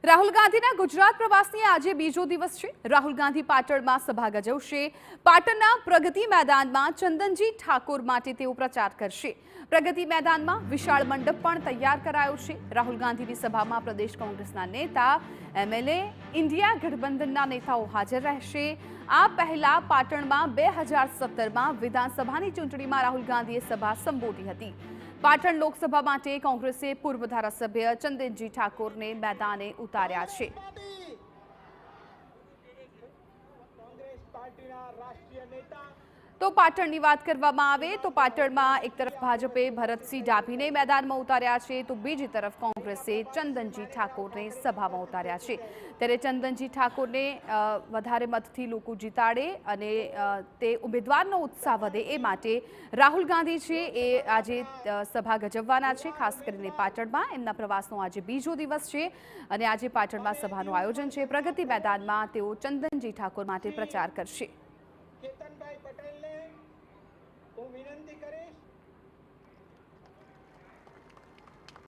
રાહુલ ગાંધીના ગુજરાત પ્રવાસની આજે બીજો દિવસ છે। રાહુલ ગાંધી પાટણમાં સભા ગજવશે। પાટણના પ્રગતિ મેદાનમાં ચંદનજી ઠાકોર માટે તેઓ પ્રચાર કરશે। પ્રગતિ મેદાનમાં વિશાળ મંડપ પણ તૈયાર કરાયો છે। રાહુલ ગાંધીની સભામાં પ્રદેશ કોંગ્રેસના નેતા, એમએલએ, ઇન્ડિયા ગઠબંધનના નેતાઓ હાજર રહેશે। આ પહેલા પાટણમાં 2017માં વિધાનસભાની ચૂંટણીમાં રાહુલ ગાંધીએ સભા સંબોધી હતી। પાટણ લોકસભા માટે કોંગ્રેસે પૂર્વ ધારાસભ્ય ચંદનજી ઠાકોરને મેદાને ઉતાર્યા છે। તો પાટણની વાત કરવામાં આવે તો પાટણમાં એક તરફ ભાજપે ભરતસિંહ ડાભીને મેદાનમાં ઉતાર્યા છે, તો બીજી તરફ કોંગ્રેસે ચંદનજી ઠાકોરને સભામાં ઉતાર્યા છે। ત્યારે ચંદનજી ઠાકોરને વધારે મતથી લોકો જીતાડે અને તે ઉમેદવારનો ઉત્સાહ વધે એ માટે રાહુલ ગાંધી છે એ આજે સભા ગજવવાના છે। ખાસ કરીને પાટણમાં એમના પ્રવાસનો આજે બીજો દિવસ છે અને આજે પાટણમાં સભાનું આયોજન છે। પ્રગતિ મેદાનમાં તેઓ ચંદનજી ઠાકોર માટે પ્રચાર કરશે। કેતનભાઈ પટેલને હું વિનંતી કરીશ